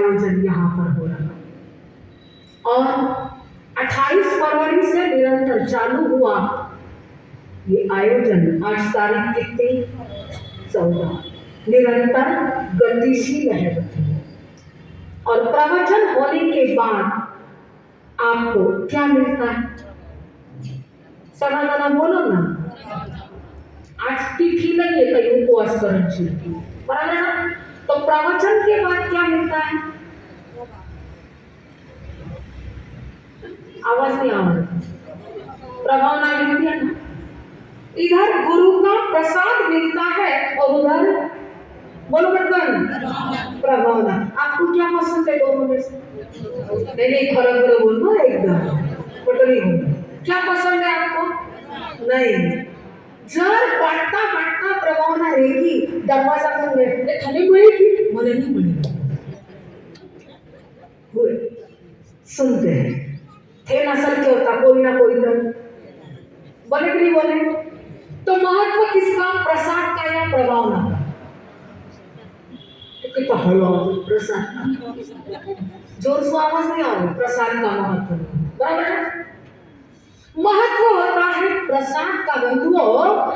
आयोजन यहाँ पर हो रहा और 28 फरवरी से निरंतर चालू हुआ ये आयोजन। आज तारीख कितनी? 14। निरंतर गतिशील है और प्रवचन होने के बाद आपको क्या मिलता है? सगळ्यांना बोलो ना, आज तिथी नहीं है कहीं उपवास करायची, बराबर ना? तो प्रवचन के बाद क्या मिलता है? आवाज नहीं आ रहा, प्रभावना मिलती है ना। इधर गुरु का प्रसाद मिलता है और उधर बोलो बटन प्रभावना। आपको क्या पसंद है दोनों में से? नहीं खरं खरं बोलो एकदम पटरी हो। क्या पसंद है आपको? नहीं। जर वाटता वाटता प्रभावना रहेगी, दरवाजा खोल दे, थाने मिलेगी, मने नहीं मिलेगी। सुनते हैं थे ना सर, क्या होता कोई ना कोई तो बोले कि नहीं बोले? तो महत्व किसका? प्रसाद का या प्रभावना का? तो कितना हलवा प्रसाद, जोर से आवाज नहीं आ रही। प्रसाद का महत्व बराबर है। महत्व होता है प्रसाद का बंधुओं,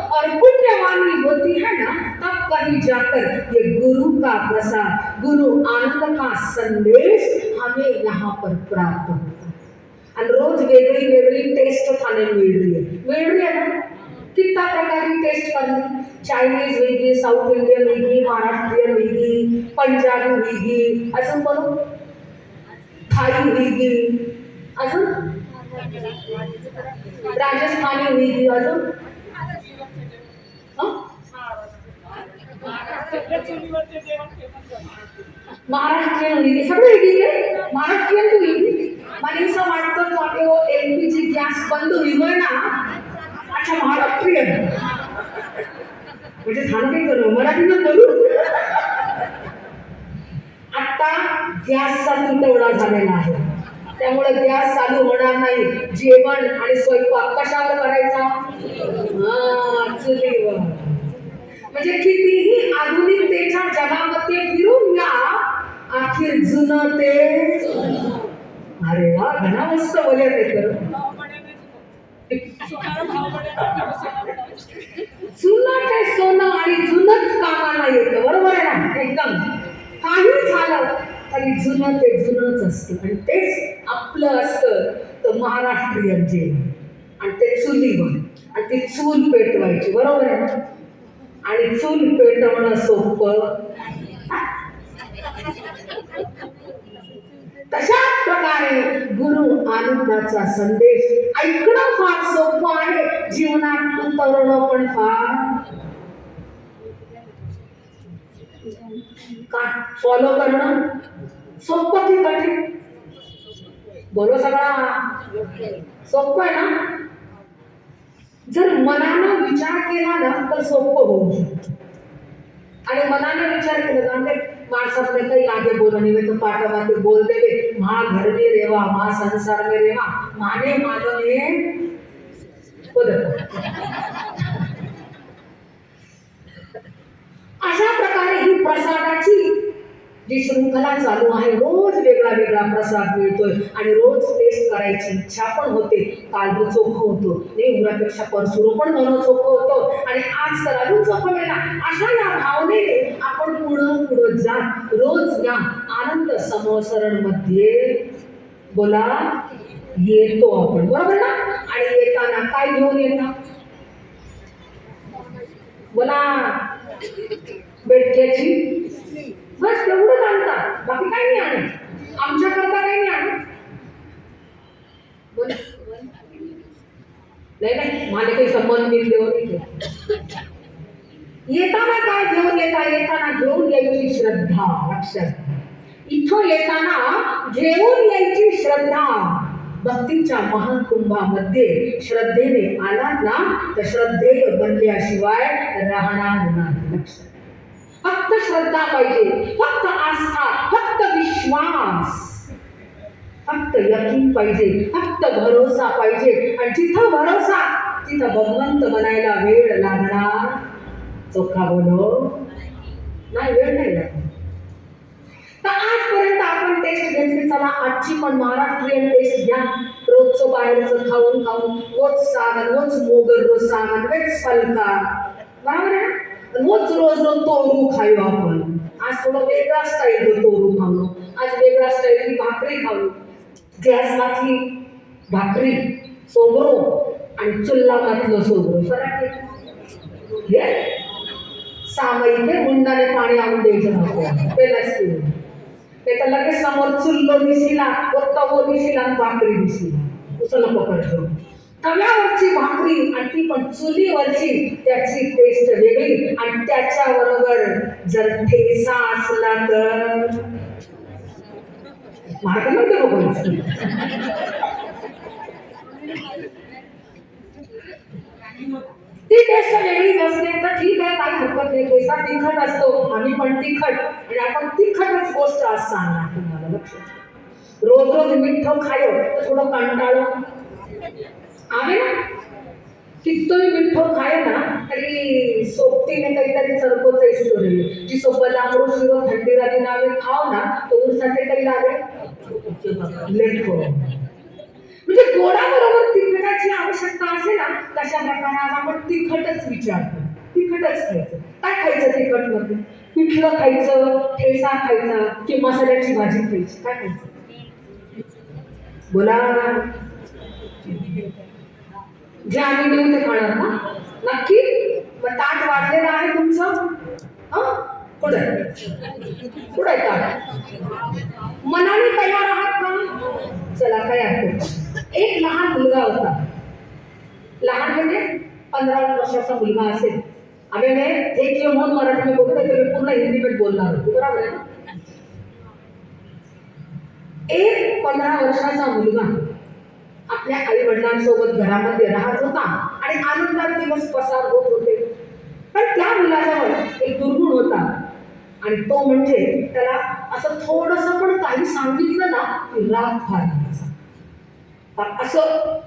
और पुण्यवानी होती है ना तब कहीं जाकर ये गुरु का प्रसाद, गुरु आनंद का संदेश हमें यहाँ पर प्राप्त होता है। और रोज वेगळी वेगळी टेस्ट खाने मिल रही है ना। कितना प्रकार की टेस्ट करनी? चाइनीज वेगळी, साउथ इंडियन वेगळी, महाराष्ट्रीयन वेगळी, पंजाबी वेगळी, अजून बोलो थाई वेगळी, अजून राजस्थानी वेगळी, अजून महाराष्ट्रीयन वेगळी, सगळं वेगळी आहे। महाराष्ट्रीयन तो वेगळी मला असं वाटतं तो आपले एलपीजी गॅस बंद होईल ना, अच्छा महाराष्ट्रीयन म्हणजे झालं काही करू मराठीनं बोलू। आता गॅसचा तुटवडा झालेला आहे, त्यामुळे गॅस चालू होणार नाही। जेवण आणि स्वयंपाक कशावर करायचा? चुलीवर। म्हणजे कितीही आधुनिकतेच्या जगामध्ये फिरून या, अखेर जुनं ते। अरे वा, घना मस्त बोलले ते तर। जुनं ते सोनं आणि जुनंच कामाला येतं, बरोबर आहे ना? एकदम काही झालं तरी जुनं ते जुनंच असतं आणि तेच आपलं असतं। तर महाराष्ट्रीयन जेवण आणि ते चुलीवर आणि ती चूल पेटवायची, बरोबर आहे ना? आणि चूल पेटवणं सोपं। तशाच प्रकारे गुरु आनंदाचा संदेश ऐकणं फार सोपं आहे, जीवनात उतरवणं पण फार का फॉलो करणं सोपं की कठीण? बोलो सगळा सोपं आहे ना। जर मनानं विचार केला ना तर सोपं होऊ शकतं, आणि मनाने विचार केला ना माणसातले काही आगे बोलणे में तो पाठवा ते बोल देवे, माँ घर में रेवा, माँ संसार में रेवा, माने मानवे अशा प्रकारे ही प्रसादाची जी शृंखला चालू आहे, रोज वेगळा वेगळा प्रसाद मिळतोय आणि रोज टेस्ट करायची इच्छा पण होते। काल चोख होतो, नाही उरापेक्षा परसुरो पण दोन चोख होतो आणि आज तर अजून चोख मिळाला। अशा या भावनेने आपण पुढं जात रोज या आनंद समोसरण मध्ये बोला येतो आपण, बरोबर ना? आणि येताना काय घेऊन येता? बोला बेटक्याची बस तेवढंच आणतात, बाकी काही नाही आणत। आमच्याकरता काही नाही आणत। नाही माझे काही संबंध मी घेऊन येताना काय घेऊन येता? येताना घेऊन यायची श्रद्धा। लक्षात इथं येताना घेऊन यायची श्रद्धा। भक्तीच्या महाकुंभामध्ये श्रद्धेने आलात ना तर श्रद्धेय बनल्याशिवाय राहणार नाही। लक्षात फक्त श्रद्धा पाहिजे, फक्त आस्था, फक्त विश्वास, फक्त यकीन पाहिजे, फक्त भरोसा पाहिजे। आणि जिथं भरोसा तिथं भगवंत बनायला वेळ लागणार? चोखा बोलो नाही, वेळ नाही लागणार। तर आजपर्यंत आपण आजची पण महाराष्ट्रीयन टेस्ट घ्या. रोजचं बाहेरचं खाऊन खाऊन रोज सागन, रोज मोगर, रोज सागन, वेच फलका, बरोबर आहे. रोज रोज रोज तोरू खाऊ आपण. आज थोडं वेगळा स्टाईल तोरू खाऊ, आज वेगळा स्टाईल भाकरी खाऊ. गॅसमाथली भाकरी सोबरो आणि चुल्लामातलं सोबरो फरक आहे. सामाईने मुंडाने पाणी आणून द्यायचं नको पहिलाच ते तर लगेच समोर चुल्लो दिसिला, तवो दिसिला आणि भाकरी दिसिला, उसलं पकडतो. तव्यावरची भाकरी आणि ती पण चुलीवरची, त्याची टेस्ट वेगळी. आणि त्याच्याबरोबर जर ठेसा असला तर मला नव्हतं बघून ती टेस्ट वेगळी नसते तर ठीक आहे, काही हरकत नाही. ठेसा तिखट असतो, आम्ही पण तिखट, आणि आपण तिखटच गोष्ट आज सांगणार तुम्हाला. लक्षात, रोज रोज मिठ्ठ खायो तर थोडं कंटाळो आहे ना. कितोही मिठ्ठ खाय ना तरी सोबतीने काहीतरी सरकोच स्टोरी जी सोबत लांबडू शिरो थंडी राधी नावे खाव ना तो उरसाठी तरी लागे लेट हो. म्हणजे गोडाबरोबर तिखटाची आवश्यकता असेल ना, तशा प्रकारे आपण तिखटच विचारतो. तिखटच खायचं. काय खायचं तिखट मध्ये? पिठलं खायचं, ठेसा खायचा की मसाल्याची भाजी खायची? काय खायचं? बोला. जे आम्ही देऊ ते खाणार ना? नक्की? मग ताट वाढलेलं आहे तुमचं? पुढे पुढे ताट मनाने तयार आहात का? चला काय हरकत. एक लहान मुलगा होता. लहान म्हणजे 15 वर्षाचा मुलगा असेल. आम्ही हे किंवा म्हणून मराठी में बोलतो तर मी पूर्ण हिंदी में बोलणार होतो, बरोबर आहे ना. एक 15 वर्षाचा मुलगा आपल्या आई वडिलांसोबत घरामध्ये राहत होता आणि आनंदात दिवस पसार होत होते. पण त्या मुलाजवळ एक दुर्गुण होता आणि तो म्हणजे त्याला असं थोडंसं पण काही सांगितलं ना की राग फार यायचा. असं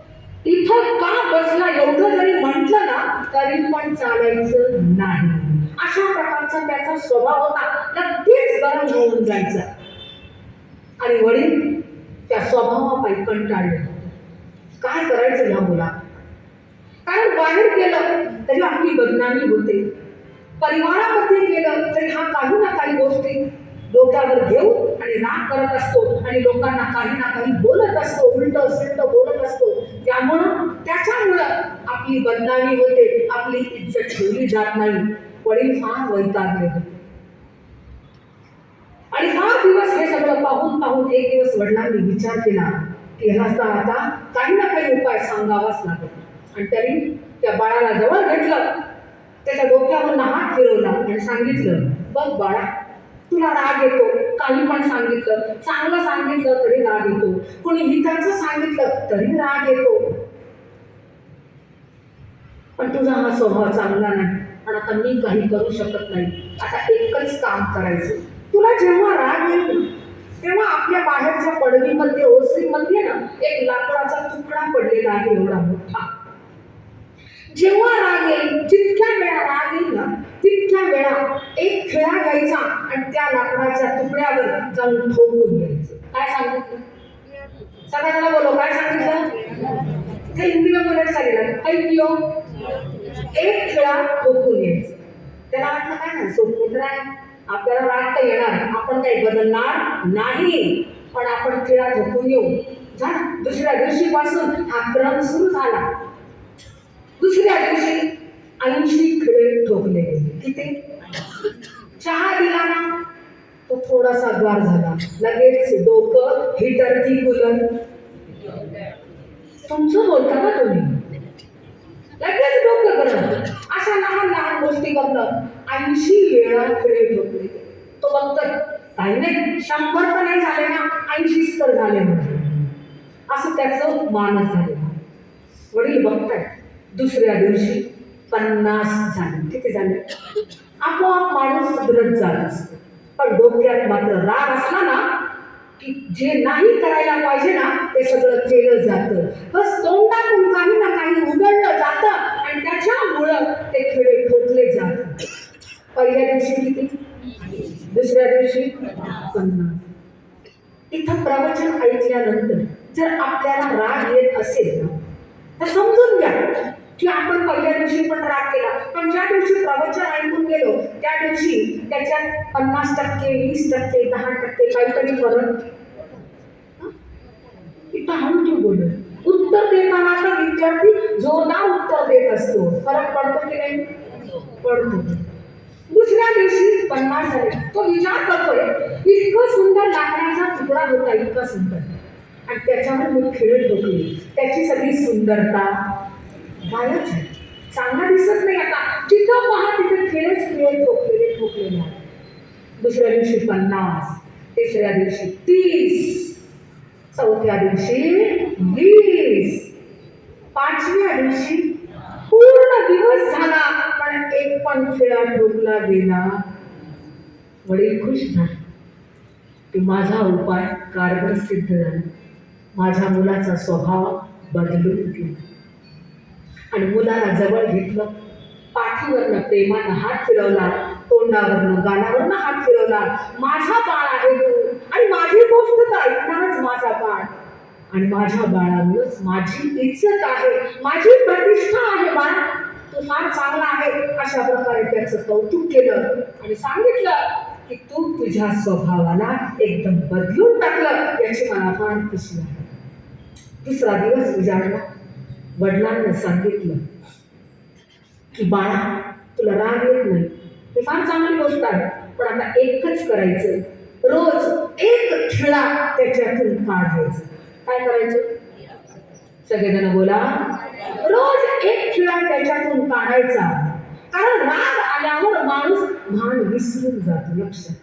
इथं का बसला एवढं जरी म्हटलं ना तरी पण चालायचं नाही. अशा प्रकारचा त्याचा स्वभाव होता. नक्कीच गरम होऊन जायचा. आणि वडील त्या स्वभावापायी कंटाळले. काय करायचं या मुला? कारण बाहेर गेलं तरी आपली बदनामी होते, परिवारामध्ये गेलं तरी हा काही ना काही गोष्टी डोक्यावर घेऊन आणि राग करत असतो आणि लोकांना काही ना काही बोलत असतो, उलट सुलट बोलत असतो. त्याच्यामुळं आपली बदनामी होते, आपली इज्जत ठेवली जात नाही. वडील फार वैतागले आणि हा दिवस हे सगळं पाहून पाहून एक दिवस वडिलांनी विचार केला की ह्याला आता काही ना काही उपाय सांगावाच लागेल. आणि त्यांनी त्या बाळाला जवळ घेतलं, त्याच्या डोक्यावर हात फिरवला आणि सांगितलं, बघ बाळा, तुला राग येतो. काही पण सांगितलं, चांगलं सांगितलं तरी राग येतो, कोणी हिताचं सांगितलं तरी राग येतो. पण तुझा हा स्वभाव चांगला नाही आणि आता मी काही करू शकत नाही. आता एकच काम करायचं, तुला जेव्हा राग येईल तेव्हा आपल्या बाहेरच्या पडवीमध्ये ओसरीमध्ये ना एक लाकडाचा तुकडा पडलेला आहे एवढा मोठा. जेव्हा राग येईल, जितक्या वेळा राग येईल ना तितक्या वेळा एक खिळा घ्यायचा आणि त्या लाकडाच्या तुकड्यावर जाऊन ठोकून घ्यायचं. काय सांगितलं? सगळ्यांना बोलो, काय सांगितलं? ते हिंदी में बोलायचं सांगितलं. ऐकियो, एक खिळा ठोकून घ्यायचं. त्याला वाटलं काय नाही, सोपं आहे, आपल्याला राग तर येणार, आपण काही बदलणार नाही, पण आपण खिळा ठोकून येऊ. झाला. दुसऱ्या दिवशीपासून हा क्रम सुरू झाला. दुसऱ्या दिवशी 80 खिळे ठोकले गेले. किती? चहा दिला ना तो थोडासा गार झाला, लगेच डोकं हिटर की कूलर. तुमचं बोलता का तुम्ही? लगेच डोकं करणं, अशा लहान लहान गोष्टी करणं. 80 वेळा खिळे ठोकले. तो बघतोय, काही नाही, 100 तर नाही झाले ना, 80 तर झाले म्हणजे असं त्याचं मानस झाले. वडील बघताय, दुसऱ्या दिवशी 50 झाले. किती झाले? आपोआप माणूस सुधरत जात असतो. पण डोक्यात मात्र राग असला ना की जे नाही करायला पाहिजे ना ते सगळं केलं जातं. बस तोंडातून काही ना काही उघडलं जातं आणि त्याच्यामुळं ते खिळे ठोकले जातात. पहिल्या दिवशी किती? दुसऱ्या दिवशी 50. इथं प्रवचन ऐकल्यानंतर जर आपल्याला राग येत असेल ना, तर समजून घ्या की आपण पहिल्या दिवशी पण राग केला, पण ज्या दिवशी प्रवचन ऐकून गेलो त्या दिवशी त्याच्यात 50%, 20%, 10% काहीतरी फरक. इथं हळू बोलत उत्तर देताना तर विद्यार्थी जोरदार उत्तर देत असतो, फरक पडतो की नाही? पडतो. दुसऱ्या दिवशी 50 झाले, तो विचार करतोय इतकं सुंदर लाकडाचा तुकडा होता, इतका सुंदर, आणि त्याच्यावर मी खेळत होते, त्याची सगळी सुंदरता गायब झाली, चांगला दिसत नाही आता. जिथं पहा तिथे खेळच खेळ ठोकलेले. दुसऱ्या दिवशी 50, तिसऱ्या दिवशी 30, चौथ्या दिवशी 20, पाचव्या दिवशी पूर्ण दिवस झाला पण एक पण खेळा ठोकला गेला. वडील खुश झाले की माझा उपाय कारगर सिद्ध झाला, माझ्या मुलाचा स्वभाव बदलून गेला. आणि मुलाला जवळ घेतलं, पाठीवरनं प्रेमानं हात फिरवला, तोंडावरनं गालावरनं हात फिरवला. माझा बाळ आहे तू, आणि माझी गोष्ट तर ऐकणारच माझा बाळ, आणि माझ्या बाळामुळेच माझी इज्जत आहे, माझी प्रतिष्ठा आहे. बाळ तू फार चांगला आहे. अशा प्रकारे त्याचं कौतुक केलं आणि सांगितलं की तू तुझ्या स्वभावाला एकदम बदलून टाकलं, याची मला फार खुशी आहे. दुसरा दिवस उजाडला, वडिलांना सांगितलं की बाळा तुला राग येत नाही, ही फार चांगली गोष्ट आहे, पण आता एकच करायचं, रोज एक खिळा त्याच्यातून काढायचं. काय करायचं? सगळेजण बोला, रोज एक खिळा त्याच्यातून काढायचा. कारण राग आल्यावर माणूस भान विसरून जातो. लक्षात,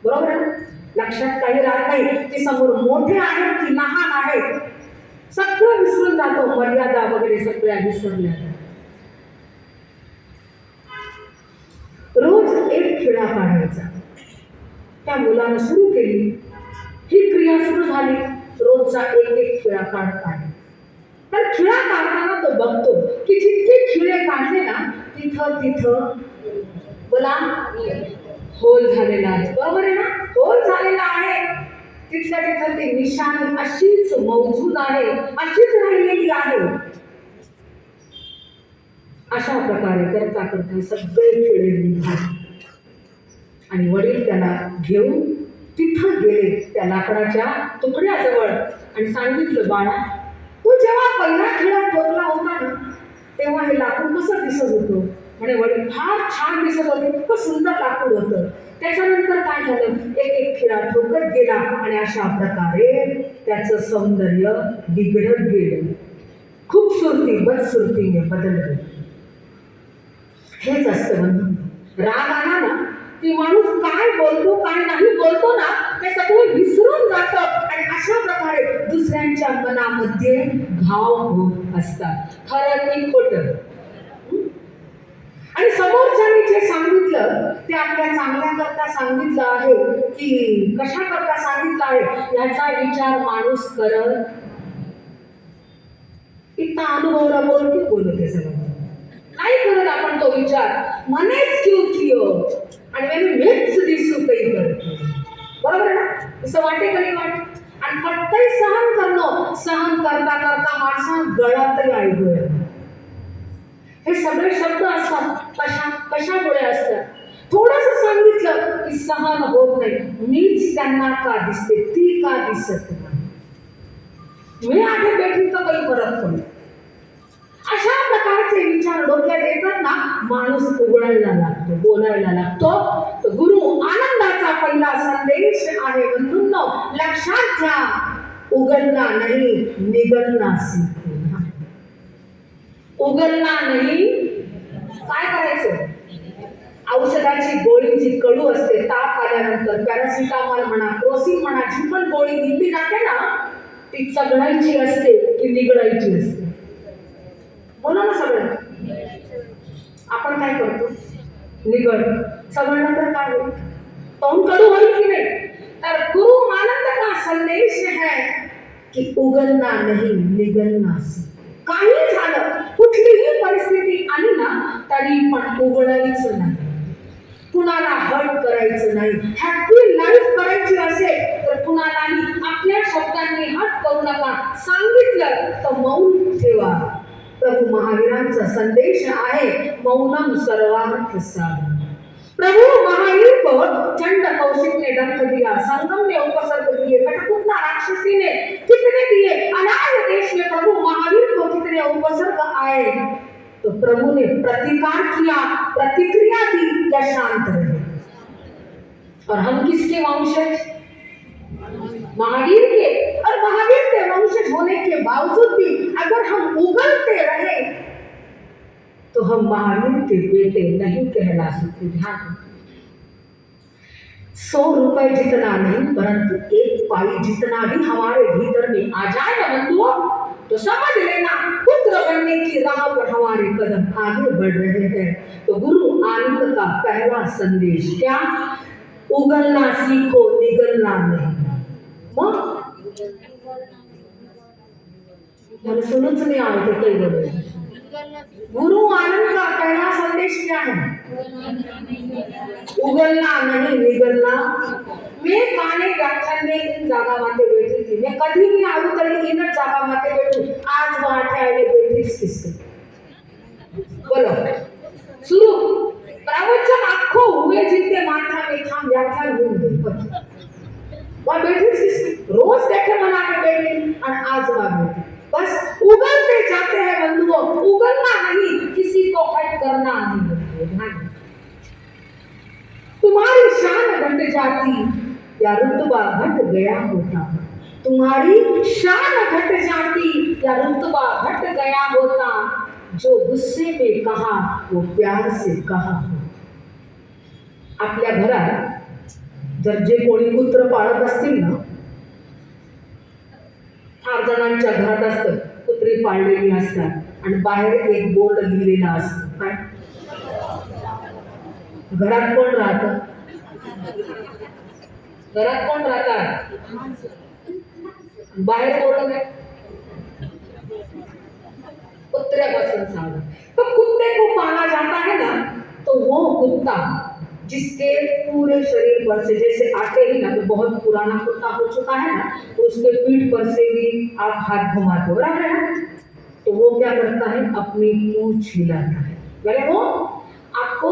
बरोबर आहे? लक्षात काही राहत नाही की समोर मोठे आहेत की लहान आहेत, सगळं विसरून जातो, मर्यादा वगैरे सगळ्या विसरल्या. रोज एक खिळा काढायचा. त्या मुलानं सुरू केली, ही क्रिया सुरू झाली, रोजचा एक एक खिळा काढत आहे. तर खिळा काढताना तो बघतो की जितके खिळे काढले ना तिथं तिथं बोला होल झालेला आहे. बरोबर आहे ना? होल झालेला आहे. तिथल्या तिथं ती निशाणी अशीच मौजूद आहे, अशीच राहिलेली आहे. अशा प्रकारे करता करता सगळे खिळे निघाले आणि वडील त्याला घेऊन तिथं गेले त्या लाकडाच्या तुकड्याजवळ आणि सांगितलं, बाळा तू जेव्हा पहिला खिळा ठोकला होता ना तेव्हा हे लाकूड कसं दिसत होतं? म्हणे वडील फार छान दिसत होते, इतकं सुंदर लाकूड होतं. त्याच्यानंतर काय झालं, एक एक खिळा ठोकत गेला आणि अशा प्रकारे त्याचं सौंदर्य बिघडत गेलं, खूबसूरती बदसूरतीने बदललं. हेच असतं बंधू, राग आला ना की माणूस काय बोलतो काय नाही बोलतो ना ते सगळं विसरून जातं आणि अशा प्रकारे दुसऱ्यांच्या मनामध्ये घाव होत असतात. खरं की खोटं? आणि समोरच्याने जे सांगितलं ते आपल्या चांगल्या करता सांगितलं आहे की कशा करता सांगितलं आहे याचा विचार माणूस करत. इतका अनुभवला बोलत आहे सगळं नाही करत आपण तो विचार. मनेच क्यों कियो आणि मेच दिसू काही करतो. बरोबर ना? असं वाटे कधी वाट आणि पटकन सहन करता करता माणसा गळातही ऐकूया. हे सगळे शब्द असतात कशामुळे असतात? थोडंसं सांगितलं की सहन होत नाही, मीच त्यांना का दिसते, ती का दिसत नाही, मी आधी बैठी तर काही फरक पडतो. अशा प्रकारचे विचार डोक्यात येतात ना माणूस उघडायला लागतो, बोलायला लागतो. तर गुरु आनंदाचा पहिला संदेश आहे बंधूंनो, लक्षात घ्या, उगलना नाही निगलना सीखो. उगलना नाही, काय करायचं? औषधाची गोळी जी कडू असते, ताप आल्यानंतर पॅरासिटामॉल म्हणा, क्रोसिन म्हणा, जी पण गोळी दिली जाते ना ती चघळायची असते की निगळायची असते? बोला ना सगळं. आपण काय करतो? निगळ. चघळल्यानंतर काय होईल? तोंड कडू होईल की नाही? तर गुरु आनंद का संदेश है की उगलना नहीं निगलना सीखो. काही झालं, कुठलीही परिस्थिती आली ना तरी पण उघडायचं नाही, कुणाला हर्ट करायचं नाही. हॅपी लाईफ करायची असेल तर कुणालाही शब्दांनी हट करू नका. सांगितलं तर मौन ठेवा. प्रभू महावीरांचा संदेश आहे मौनम सर्वार्थ साधन. प्रभु महावीर को चंड कौशिक ने डंक दिया, संगम ने उपसर्ग दिए, कटकुत्ता राक्षसी ने कितने दिए. अनाथ देश में प्रभु महावीर को कितने उपसर्ग आए. तो प्रभु ने प्रतिकार किया, प्रतिक्रिया दी या शांत रहे. और हम किसके वंशज? महावीर के. और महावीर के वंशज होने के बावजूद भी अगर हम उगलते रहे तो हम महावीर के बेटे नहीं कहला सकते. ध्यान. 100 रुपए जितना नहीं परंतु एक पाई जितना भी हमारे भीतर में आ जाए ना बंधुओं, तो समझ लेना पुत्र बनने की राह पर हमारे कदम आगे बढ़ रहे हैं. तो गुरु आनंद का पहला संदेश क्या? उगलना सीखो, निगलना नहीं. मैंने सुनच नहीं आ रहे कई बोले. गुरु आनंद का पहला संदेश क्या है? उगलना नहीं, निगलना. मैं काने व्याख्यान में इन जागा माते बैठी थी. मैं कभी नहीं आलू तरी इन जागा माते बैठू. आज वो आठे बैठी किसके? बोलो सुरू. प्रवचन आखो हुए जितने माथा में थाम व्याख्यान होऊन गई. वहां बैठी किसके? रोज देखे मना के बैठी और आज वहां बैठी. बस उगलते जाते हैं बंधुओं. उगलना नहीं, किसी को हट करना नहीं. तुम्हारी शान घट जाती या रुतबा घट गया होता. तुम्हारी शान घट जाती या रुतबा घट गया होता. जो गुस्से में कहा वो प्यार से कहा. आपल्या घरात जर जे कोणी कुत्र पाळत असतील ना, फार जणांच्या घरात असतं कुत्री पाळलेली असतात आणि बाहेर एक बोर्ड लिहिलेला असतो. काय? घरात कोण राहतं? घरात कोण राहतात? बाहेर बोर्ड काय? कुत्र्यापासून सावधान. तो कुत्ते को पाला जाता है ना, तो वो कुत्ता जिसके पूरे शरीर पर से जैसे आते ही ना, तो बहुत पुराना कुत्ता हो चुका है ना, तो उसके पीठ पर से भी आप हाथ घुमाते हो बराबर है. तो वो क्या करता है? अपनी पूंछ हिलाता है. यानी वो आपको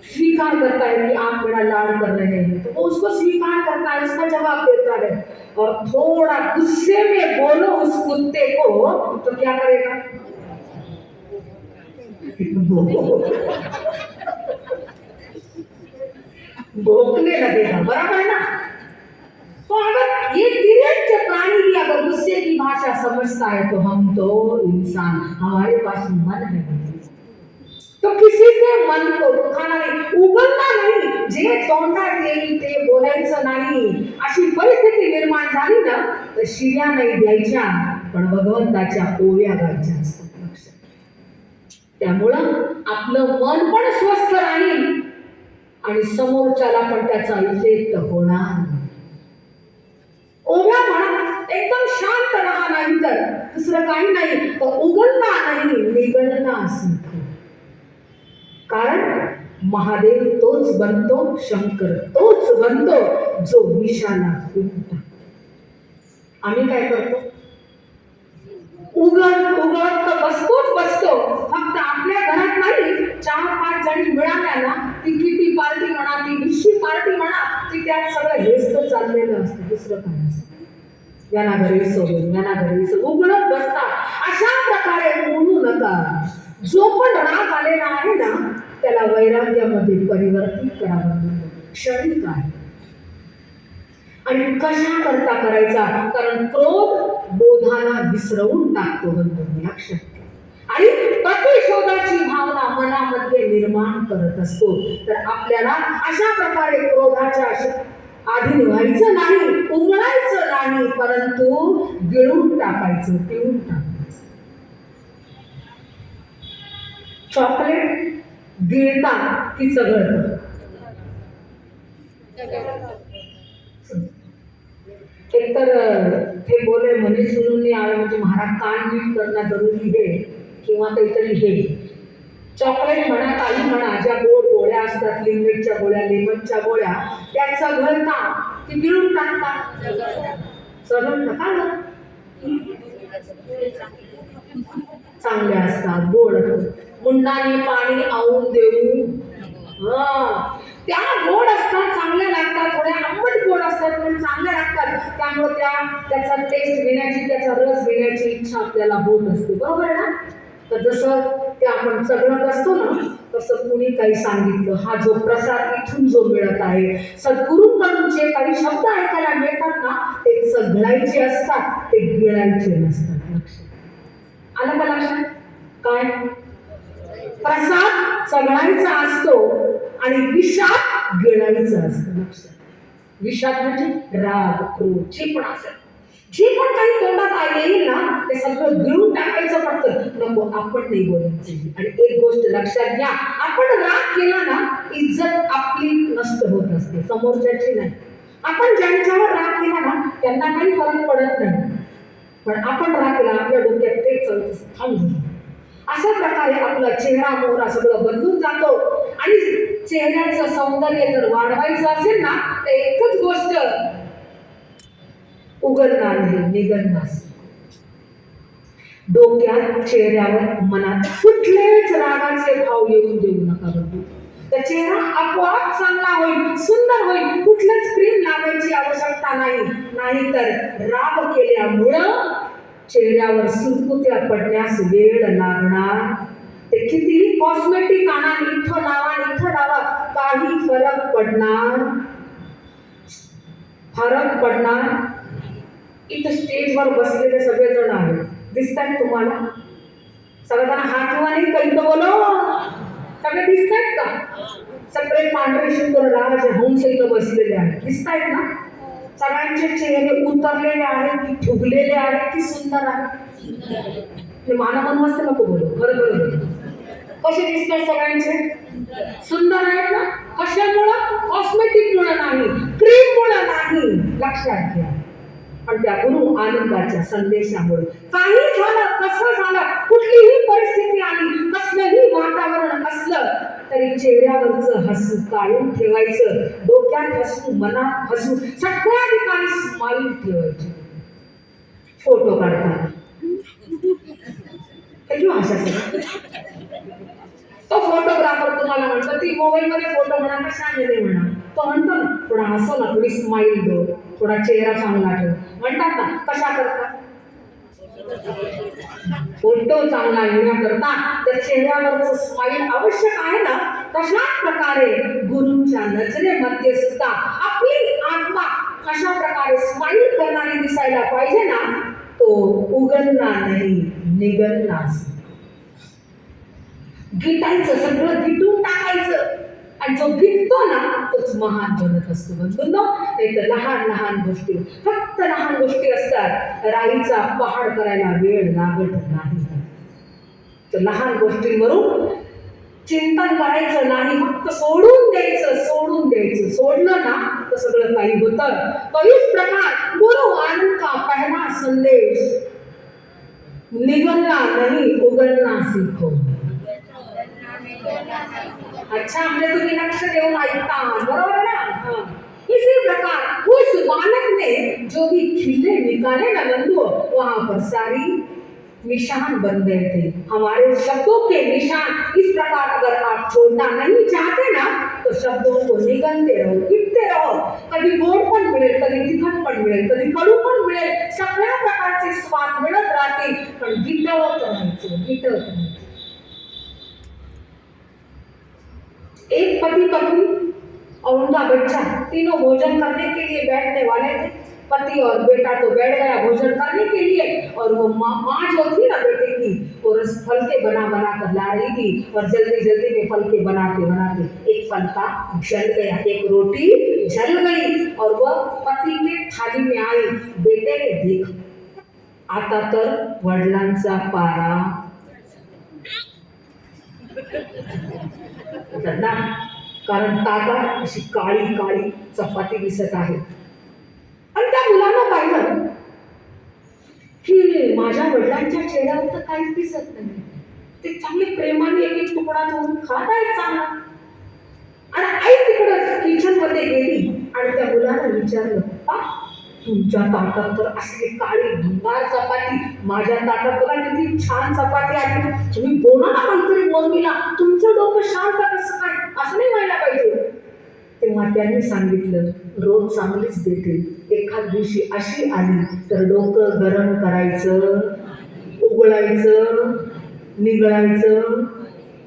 स्वीकार करता है कि आप मेरा लाड कर रहे हैं. तो वो उसको स्वीकार करता है, उसका जवाब देता है. और थोड़ा गुस्से में बोलो उस कुत्ते को तो क्या करेगा? भोंकने लगेगा. बराबर है ना. तो अगर ये डायरेक्ट प्राणी भी अगर गुस्से की भाषा समझता है तो हम तो इंसान, हमारे पास मन है. तो किसी के मन को दुखाना नाही, उगलना नाही. जे तोंडात येईल ते बोलायचं नाही. अशी परिस्थिती निर्माण झाली ना तर शिव्या नाही द्यायच्या पण भगवंताच्या ओव्या गायच्या असतात. त्यामुळं आपलं मन पण स्वस्थ राहील आणि समोरच्याला पण त्याचा इफेक्ट होणार. ओव्या म्हणा, एकदम शांत राहा, नाही तर दुसरं काही नाही. तर उगलना नाही, निगलना सीखो. कारण महादेव तोच बनतो, शंकर तोच बनतो जो विषाला फुंकतो. आम्ही काय करतो? उगत बसतो. फक्त आपल्या घरात नाही, 4-5 जणी मिळाल्या ना, ती किती पार्टी म्हणा, ती विशी पार्टी म्हणा, ती त्यात सगळं हेच तर चाललेलं असतं. दुसरं काय असतं? यांना घरी सोडून यांना घरी उघडत बसता. अशा प्रकारे बोलू नका. जो पण राग आलेला आहे ना त्याला वैराग्यामध्ये परिवर्तित करावं. क्षणिक आहे आणि कशा करता करायचा? कारण क्रोध बोधाला विसरवून टाकतो लक्षात. आणि प्रतिशोधाची भावना मनामध्ये निर्माण करत असतो. तर आपल्याला अशा प्रकारे क्रोधाच्या अधीन व्हायचं नाही, उमळायचं नाही, परंतु गिळून टाकायचं, पिळून टाकायचं. चॉकलेट गिळता की चघळतं? एक तर ते बोले म्हणे सुनून नाही आलं म्हणजे महाराज कान नीट करणं जरुरी आहे किंवा काहीतरी हे. चॉकलेट म्हणा, काही म्हणा, ज्या गोड गोळ्या असतात, लिंगेटच्या गोळ्या, लेमनच्या गोळ्या, त्या चघळता की गिळून टाकता? चढण काय बरं चांगले असतात, गोड असतात. मुंडाने पाणी आवून देऊ, त्या गोड असतात, चांगल्या लागतात, थोड्या आंबट गोड असतात पण चांगल्या लागतात. त्यामुळे त्याचा टेस्ट घेण्याची, त्याचा रस घेण्याची इच्छा आपल्याला होत असते, बरोबर आहे ना? तर जसं ते आपण चढत असतो ना, तसं कुणी काही सांगितलं, हा जो प्रसाद इथून जो मिळत आहे, सद्गुरूंकडून जे काही शब्द ऐकायला मिळतात ना, ते चघळायचे असतात, ते गिळायचे नसतात. लक्षात आलं का? लक्षात काय? प्रसाद चघळायचा असतो आणि विषात गिळायचं असतं. लक्षात, विषात म्हणजे राग, क्रोध, जे पण असेल, जे पण काही तोंडात येईल ना, ते सगळं गिळून टाकायचं पडतं. नको, आपण नाही बोलायचं. आणि एक गोष्ट लक्षात घ्या, आपण राग केला ना, इज्जत आपली नष्ट होत असते, समोरच्याची नाही. आपण ज्यांच्यावर राग केला ना, त्यांना काही फरक पडत नाही, पण आपण राग केला, आपल्या डोक्यात ते चलत थांबून. अशा प्रकारे आपला चेहरा मोहरा सगळं बदलून जातो. आणि चेहऱ्याचं सौंदर्य जर वाढवायचं असेल ना, तर एकच गोष्ट, उघडणार नाही, निघडणार. डोक्यात, चेहऱ्यावर, मनात कुठलेच रागाचे भाव येऊन देऊ नका. तर चेहरा आपोआप चांगला होईल, सुंदर होईल. कुठलंच क्रीम लावायची आवश्यकता नाही. नाहीतर राग केल्यामुळं चेहऱ्यावर सुरकुत्या पडण्यास वेळ लागणार. ते किती कॉस्मेटिक आणा, इथं लावा, काही फरक पडणार. इथं स्टेजवर बसलेले सगळेजण आहेत, दिसतात तुम्हाला? सगळेजण हात किंवा नाही करीत बोलो, सगळे दिसतात का? सगळे पांढरे शुभ्र राज हंस इथं बसलेले आहेत, दिसतायत ना? सगळ्यांचे चेहरे उतरलेले आहेत की फुगलेले आहेत की सुंदर आहेत? ते मला मनवास्त नको बोलू, बरोबर. कसे दिसतात सगळ्यांचे? सुंदर आहेत ना? कशामुळं? कॉस्मेटिक मुळे नाही, क्रीम मुळे नाही. लक्षात घ्या. पण त्या गुरु आनंदाच्या संदेशामुळे काही झालं, कसं झालं, कुठलीही परिस्थिती आली, कसलंही वातावरण असलं तरी चेहऱ्यावरचं हसू कायम ठेवायचं. डोक्यात हसू, मनात हसू, सगळ्या ठिकाणी स्माईल ठेवायची. फोटो काढताना तो फोटोग्राफर तुम्हाला म्हणतो, ती मोबाईल मध्ये फोटो म्हणा, कशाने म्हणा, तो म्हणतो ना, थोडा हसो ना, थोडी स्माईल दो, थोडा चेहरा चांगला ठेव, म्हणतात ना. कशा करता? फोटो चांगला येण्याकरता त्या चेहऱ्यावरचं स्माईल आवश्यक आहे ना. तशाच प्रकारे गुरूंच्या नजरेमध्ये सुद्धा आपली आत्मा कशा प्रकारे स्माईल करणारी दिसायला पाहिजे ना, तो उघडणार नाही, निघडणार. गिटायचं, सगळं गिटून टाकायचं. आणि जो गिटतो ना, तोच महान बनत असतो. बंधूंनो, नाही तर लहान लहान गोष्टी, फक्त लहान गोष्टी असतात, राईचा पहाड करायला वेळ लागत नाही. तर लहान गोष्टींवरून चिंतन करायचं नाही, फक्त सोडून द्यायचं. सोडलं ना तर सगळं काही होतं. तो इस प्रकार गुरु आनंद का पहला संदेश, निगलना नहीं उगलना सीखो. अच्छा, म्हणजे तुम्ही लक्ष देऊन ऐकता, बरोबर ना? इसी प्रकार उस बालक ने जो भी खिले निकाले ना बंधु, वहां पर सारी निशान बन गए थे. हमारे शब्दों के निशान इस प्रकार अगर आप छोड़ना नहीं चाहते ना, तो शब्दों को निगलते रहो, गिरते रहो. कधी गोड पण मिळेल, कधी तिखट पण मिळेल, कधी कडू पण मिळेल, सगळ्या प्रकारचे स्वाद मिळत राहतील, पण गिटवत राहायचं. एक पति पत्नी और उनका बच्चा तीनों भोजन करने के लिए बैठने वाले थे. पति और बेटा तो बैठ गया भोजन करने के लिए, और वो माँ जो थी ना बेटे की, वो फलके बना कर ला रही थी. और जल्दी जल्दी में फलके बनाते एक फलका जल गया, एक रोटी जल गई, और वह पति के थाली में आई. बेटे ने देख, आता तर वडिलांचा पारा ना, कारण ताटात अशी काळी काळी चपाती दिसत आहे. आणि त्या मुलानं पाहिलं की माझ्या वडिलांच्या चेहऱ्यावर तर काहीच दिसत नाही. ते चांगले प्रेमाने एक एक तुकडा करून खात आहेत चांगला. आणि आई तिकडं किचन मध्ये गेली आणि त्या मुलाला विचारलं, पप्पा तुमच्या ताटात तर असली काळी भंगार चपाती, माझ्या ताटात बघा किती छान चपाती आली. तुम्ही बोला ना काहीतरी मम्मीला, तुमचं डोकं शांत कसं काय, असं नाही व्हायला पाहिजे. तेव्हा त्यांनी सांगितलं, रोज चांगलीच देते, एखाद दिवशी अशी आली तर डोकं गरम करायचं, उघडायचं, निगळायचं.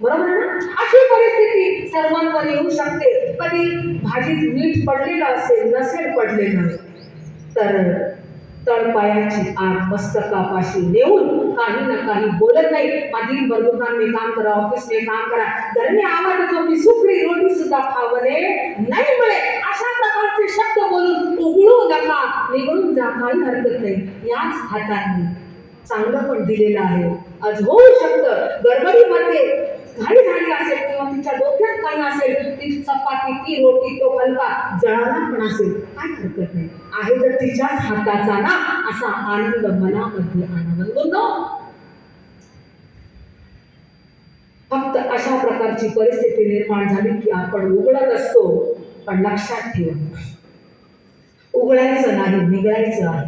बरोबर ना? अशी परिस्थिती सर्वांवर येऊ शकते. कधी भाजीत मीठ पडलेलं असेल, नसेल पडलेलं, तर तळपायाची आग मस्तकापाशी नेऊन काही ना काही बोलत नाही. माझी दुकान में काम करा, ऑफिस में काम करा, घर में आवा तो मी सुखरी रोटी सुद्धा खावणे नाही मिळे, अशा प्रकारचे शब्द बोलून उघडू नका, निघून जा, काही हरकत नाही. याच हातांनी चांगलं पण दिलेलं आहे. आज होऊ शकतं गडबडीमध्ये घाई झाली असेल किंवा तिच्या डोक्यात काही असेल, ती चपाती, ती रोटी, तो हलका जळाला पण असेल, काही हरकत नाही. आहे तर तिच्याच हाताचा ना, असा आनंद मनामध्ये आनंद. फक्त अशा प्रकारची परिस्थिती निर्माण झाली की आपण उघडत असतो, पण लक्षात ठेवा, उघडायचं नाही, निघायचं आहे.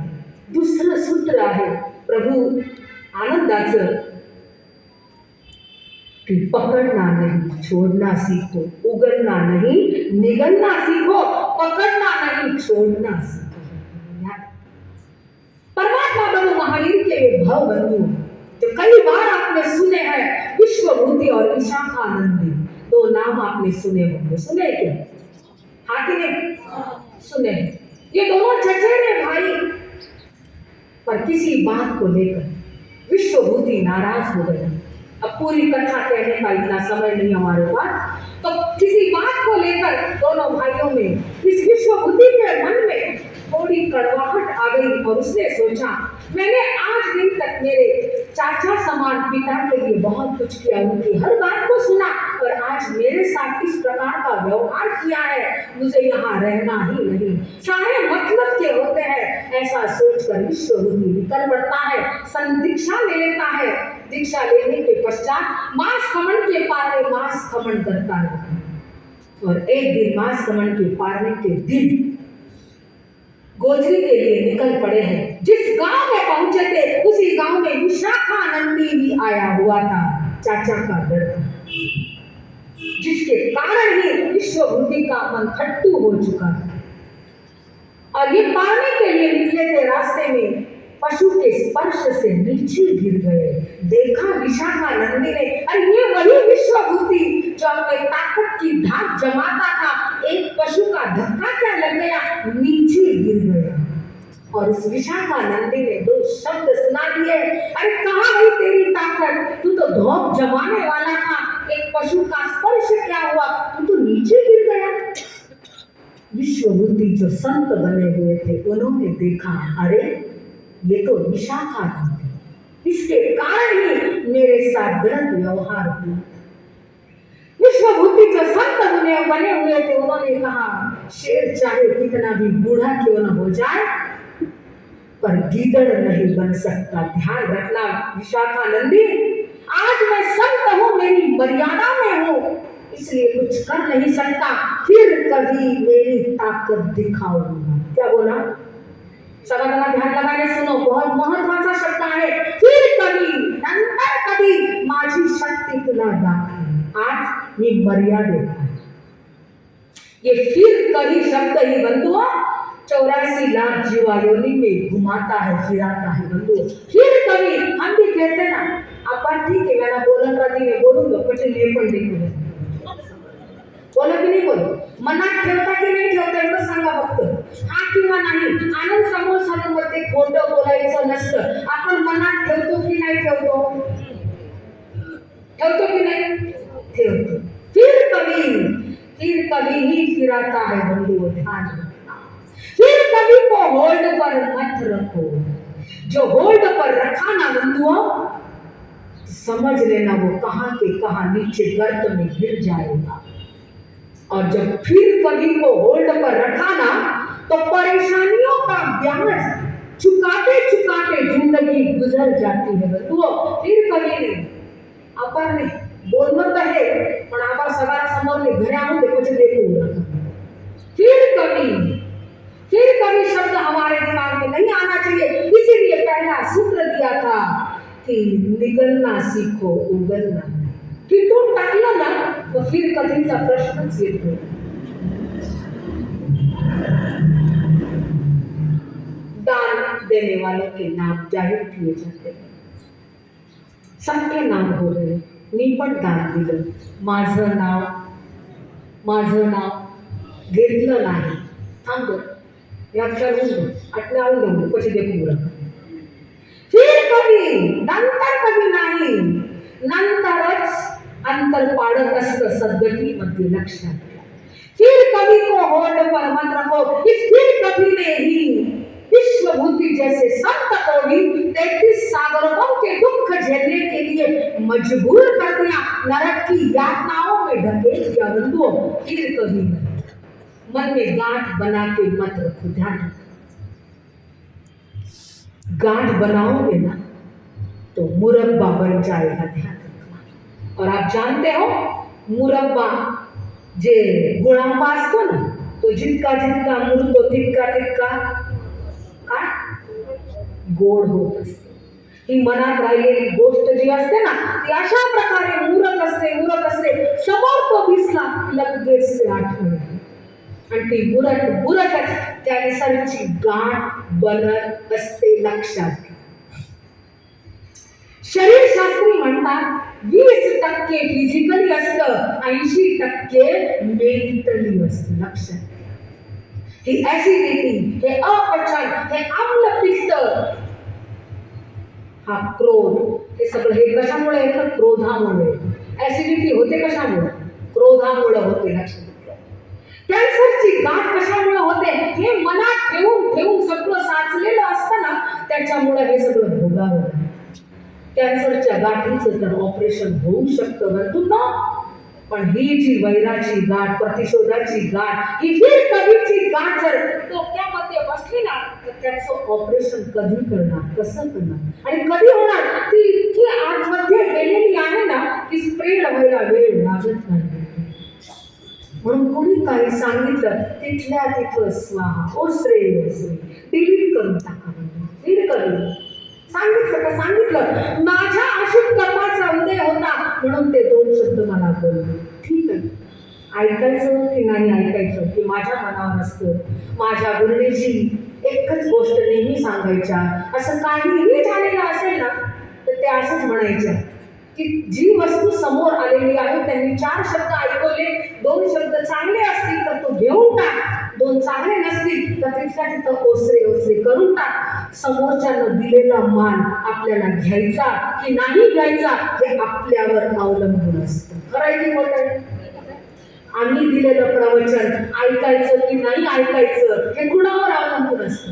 दुसरं सूत्र आहे प्रभू आनंदाचं, कि पकड़ना नहीं छोड़ना सीखो, उगलना नहीं निगलना सीखो, पकड़ना नहीं छोड़ना सीखो. परमात्मा बनो महावीर के भव बंधु, जो कई बार आपने सुने हैं, विश्वभूति और विशाखानंदी, दो नाम आपने सुने होंगे. सुने क्या? हाँ कि नहीं? सुने. ये दोनों चचेरे भाई, पर किसी बात को लेकर विश्वभूति नाराज हो गया. अब पूरी कथा कहने का इतना समय नहीं हमारे पास, तो किसी बात को लेकर दोनों भाइयों में, इस विश्वभूति के मन में थोड़ी कड़वाहट आ गई और उसने सोचा, मैंने आज दिन तक मेरे चाचा समान पिता के लिए बहुत कुछ किया, उनकी हर बात को सुना, और आज मेरे साथ इस प्रकार का व्यवहार किया है, मुझे यहाँ रहना ही नहीं, सारे मतलब के होते हैं. ऐसा सोचकर विश्वभूति निकल पड़ता है, संदीक्षा ले लेता है. दीक्षा लेने के पश्चात मांस खमन के पारे मांस खमन करता है. और एक दिन मांस खमन के पारने के दिन गोजरी के लिए निकल पड़े हैं. जिस गांव में पहुंचे थे, उसी गांव में विशाखानंदी भी आया हुआ था, चाचा का लड़का, जिसके कारण ही विश्वभूति का मन खट्टू हो चुका था. और ये पारने के लिए निकले थे, रास्ते में पशु के स्पर्श से नीचे गिर गए. देखा विशाखानंदी ने, अरे ये वही विश्वभूति जो अपने ताकत की धाक जमाता था, एक पशु का धक्का क्या लग गया, नीचे गिर गया. और उस विशाखानंदी ने दो शब्द सुना दिए, अरे कहाँ गई तेरी ताकत, तू तो धोख जमाने वाला था, एक पशु का स्पर्श क्या हुआ, तू तो नीचे गिर गया. विश्वभूति जो संत बने हुए थे, उन्होंने देखा, अरे ये तो विशाखानंदी, इसके कारण ही मेरे साथ गलत व्यवहार हुआ. विश्वभूति जो संत बने हुए थे, उन्होंने कहा, शेर चाहे कितना भी बूढ़ा क्यों न हो जाए, पर गीदड़ नहीं बन सकता. ध्यान रखना विशाखानंदी, आज मैं संत हूं, मेरी मर्यादा में हूं, इसलिए कुछ कर नहीं सकता, फिर कभी मेरी ताकत दिखाऊंगा. क्या बोला? सगळ्यांना ध्यान लगाने सुनो, बहुत महत्वाचा शब्द आहे. फिर कभी, नंतर कधी माझी शक्ती तुला दाखवेन, आज मी मर्यादेत आहे. ये फिर कभी शब्द ही बंधुओं 84 लाख जीवायोनि में घुमाता है, फिराता है बंधुओं. फिर कभी हम भी कहते ना, आपण ठीक आहे, मला बोलत राहते, मी बोलून दो, पण हे पण देखील बोला की नाही बोल, मनात ठेवता की नाही ठेवता, एवढं सांगा फक्त. हा किंवा नाही. आनंद समोर खोटं बोलायचं नसतं. आपण मनात ठेवतो की नाही ठेवतो, ठेवतो की नाही ठेवतो. फिर कभी ही फिराता है बंधुओं, ध्यान रखना. फिर कभी को होल्ड पर मत रखो. जो होल्ड पर रखा ना बंधुओं, समझ लेना वो कहां के कहां नीचे गर्त में गिर जाएगा. और जब फिर कभी को होल्ड पर रखा ना, तो परेशानियों का ब्याज चुकाते चुकाते जिंदगी गुजर जाती है बंधुओं. फिर कभी नहीं, आपण नाही बोलणं तर आहे, पण आपण सगळ्या समोर घरी आणून ते कुठे देतो. फिर फिर कभी शब्द हमारे दिमाग में नहीं आना चाहिए, इसीलिए पहला सूत्र दिया था की निगलना सीखो, उगलना नाही. पिटून टाकलं ना तो फिर कधीचा प्रश्नच येत नाही. दान देने वालों के नाम जाहीर किए जाते हैं. सबके नाम हो रहे. मी पण दान दिलं, माझं नाव घेतलं नाही. थांब आटल्यावर પછી दे पूरा. फिर कभी नंतर कभी नाही, नंतरच अंतर पाडत असतं सद्गतीमध्ये, लक्षात घ्या. फिर कभी को होठ पर मत रखो, इस फिर कभी ने ही विश्वभूति जैसे संत को भी 33 सागरों के दुख झेलने के लिए मजबूर कर दिया, नरक की यातनाओं में ढकेल दिया. बंधुओं, फिर कभी नहीं. मन में गांठ बना के मत रखो, ध्यान रखो. गांठ बनाओगे ना तो मुरब्बा बन जाएगा, ध्यान रखना. और आप जानते हो मुरब्बा जे गुळांबा असतो ना, तो जितका जितका मुरतो तितका तितका काय गोड होत असते. ही मनात राहिलेली गोष्ट जी असते ना ती अशा प्रकारे मुरत असते. समोर तो दिसला लगेच ते आठवण येते. आणि ती बुरटच त्यानुसारची गाठ बनत असते, लक्षात घ्या. शरीरशास्त्री म्हणतात 20% फिजिकली असतं, 80% मेंटली असतं, लक्षात घ्या. ही ऍसिडिटी, हे अपचन, हे आम्लपित्त, हा क्रोध, हे सगळं हे कशामुळे येतं? क्रोधामुळे. ऍसिडिटी होते कशामुळे? क्रोधामुळे होते, लक्षात घ्या. कॅन्सरची गाठ कशामुळे होते? हे मनात ठेवून सगळं साचलेलं असतं ना, त्याच्यामुळे हे सगळं भोगावं. कॅन्सरच्या गाठीचं तर ऑपरेशन होऊ शकतं बंधूंनो, पण ही जी वैराची गाठ, प्रतिशोधाची गाठ, ही फिर कधीची गाठ जर डोक्यामध्ये बसली ना तर त्याचं ऑपरेशन कधी करणार, कसं करणार आणि कधी होणार? ती इतकी आतमध्ये गेलेली आहे ना की स्प्रेड व्हायला वेळ लागत नाही. म्हणून कोणी काही सांगितलं तिथल्या तिथं स्वाहा, ओसरे डिलीट करून टाका. फिर कधी सांगितलं माझ्या अशुभ कर्माचा उदय होता म्हणून ते 2 शब्द मला बोलले. ठीक आहे, ऐकायचं की नाही ऐकायचं की माझ्या मनावर असतं. माझ्या गुरुजी एकच गोष्ट नेहमी सांगायच्या, असं काहीही झालेलं असेल ना तर ते असंच म्हणायच्या की जी वस्तू समोर आलेली आहे त्यांनी 4 शब्द ऐकवले, 2 शब्द चांगले असतील तर तो घेऊन टाक, 2 चांगले नसतील तर तिथल्या तिथं ओसरे करून टाक. समोरच्यानं दिलेला मान आपल्याला घ्यायचा की नाही घ्यायचा हे आपल्यावर अवलंबून असतं. खरंय की खोटं? आम्ही दिलेलं प्रवचन ऐकायचं की नाही ऐकायचं हे कुणावर अवलंबून असतं.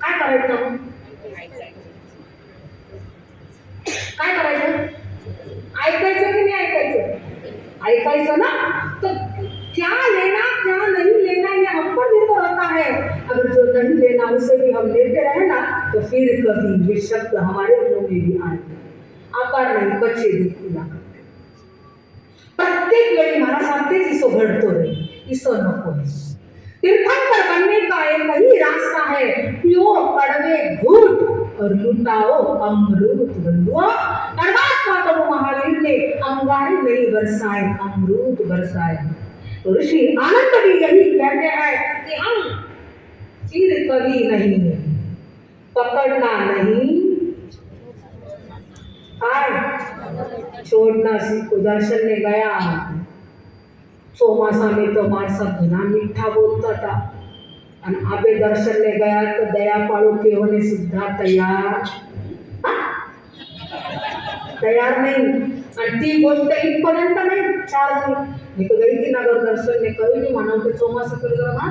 काय करायचं? ऐकायचं की नाही ऐकायचं? ऐकायचं ना, तो क्या लेना क्या नहीं लेना ये हम पर निर्भर होता है. अगर जो नहीं लेना उसे भी हम लेते रहे ना तो फिर कभी ये शब्द हमारे मुंह में भी आएंगे. आकार नहीं बच्चे देखो ना, प्रत्येक वेळी मला सांगतेच इसो घडतो रे, इसो नको. तीर्थंकर बनने का एक ही रास्ता है, पियो कड़वे घूट और लुटाओ अमृत. बंधुओं, परमात्मा प्रभु महावीर ने अंगारे नहीं बरसाए, अमृत बरसाए. तो ऋषि आनंद भी यही कहते हैं कि हम फिर कभी नहीं, पकड़ना नहीं, छोड़ना सीखो. दर्शन ने गया चौमासा में तो माणसा घना मीठा बोलता था आणि आबे दर्शन ने गया तर दया पाळू केवने सुद्धा तयार नाही. आणि ती गोष्ट इथपर्यंत नाही 4 दिवस मी तो गई थी नगर दर्शन ने कभी नहीं मानव के चौमासा कर ना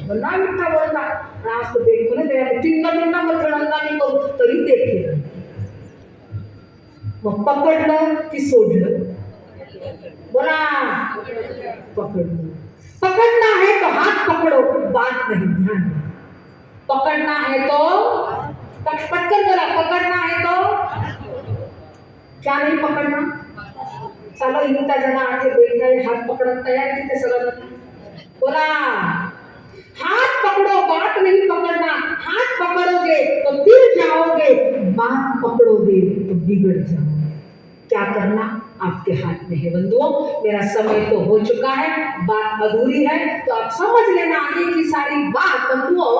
घना मीठा बोलता आणि आज तो देखो ना दया तीन मथळांना नाही करू तरी ते केलं. मग पकडलं की सोडलं? बोला, पकड़ना है तो हाथ पकड़ो, बात नहीं. ध्यान, पकड़ना है तो पटकर बोला, पकड़ना है तो क्या नहीं पकड़ना. चलो इतना जना आके बैठ गए, हाथ पकड़ना तैयार कितने सगळं बोला. हात पकड़ो बात नहीं पकड़ना, हाथ पकड़ोगे तो गिर जाओगे, बात पकड़ोगे तो बिगड़ जाओगे। क्या करना आपके हाथ में है बंधुओं। मेरा समय तो हो चुका है, बात अधूरी है, तो आप समझ लेना आगे की सारी बात बंधुओं।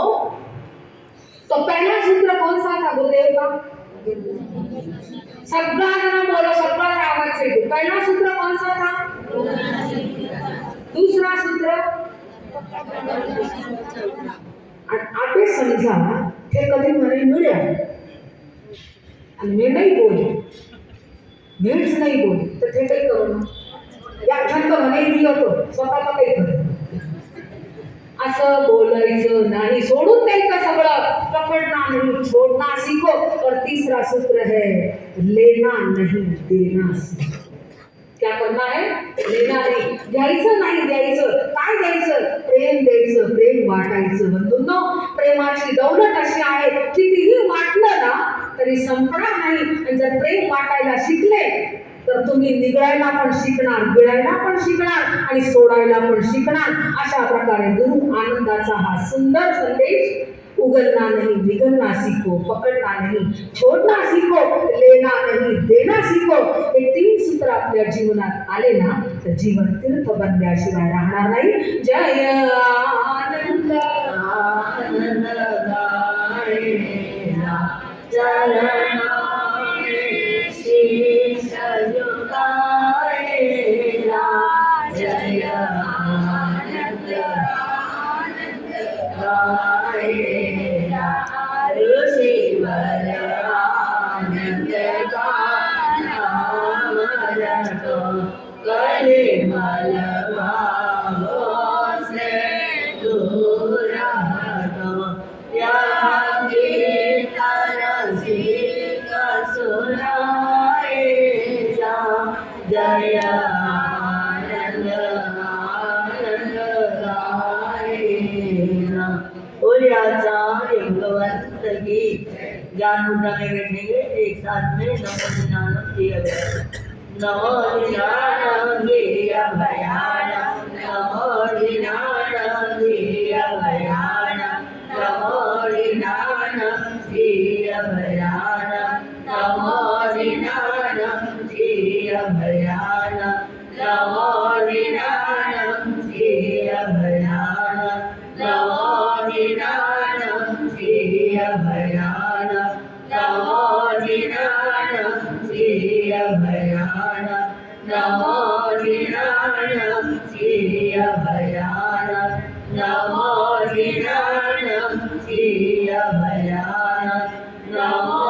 तो पहला सूत्र कौन सा था गुरुदेव का? सगळा जण बोलो, सगळा आवाज से। पहला सूत्र कौन सा था? दूसरा सूत्र आपे समजा ते कधी म्हणे मिळ्या आणि मी नाही बोलले, मीच नाही बोलले, तर ते काही करू ना या छंद म्हणे दियो तो स्वतःला काही करू असं बोलायचं नाही, सोडून द्यायचं सगळं, पकडना नहीं छोड़ना सीखो। और तीसरा सूत्र है लेना नहीं देना सीखो। क्या करना है? लेना नहीं, द्यायचं नाही, द्यायचं काय द्यायचं? प्रेम द्यायचं, प्रेम वाटायचं बंधूंनो। प्रेमाची दौलत अशी आहे कितीही वाटलं ना तरी संपणार नाही, आणि जर प्रेम वाटायला शिकले तर तुम्ही निगळायला पण शिकणार, गिळायला पण शिकणार आणि सोडायला पण शिकणार। अशा प्रकारे गुरु आनंदाचा हा सुंदर संदेश, उगलना नहीं निगलना सीखो, पकड़ना नहीं छोड़ना सीखो, लेना नहीं देना सीखो, हे तीन सूत्र आपल्या जीवनात आले ना तर जीवन तीर्थ बनल्याशिवाय राहणार नाही। जय आनंद आनंद गायेला चरणा शीश झुकाएला, जय आनंद आनंद गायेला ऋषिवर आनंद का नाम रटो, कलिमल भावों से दूर हटो, यहाँ कीर्तन सीख सुनाए जा, जय आनंद आनंद गायेला। बोलिए आचार्य भगवंत की ज्ञान मुद्रा में बैठेंगे एक साथ में नमो निन्यानम जी अभयानम, नमो निन्यानम जी अभयानम, नमो निन्यानम जी अभयानम, नमो निन्यानम जी अभयानम, नमो निन्यानम जी अभयानम, नमो निन्यानम जी अभयानम, नमो निन्यानम जी अभयानम, नमो निन्यानम जी अभयानम, नमो निन्यानम जी अभयानम, नमो निन्यानम जी अभयानम, नमो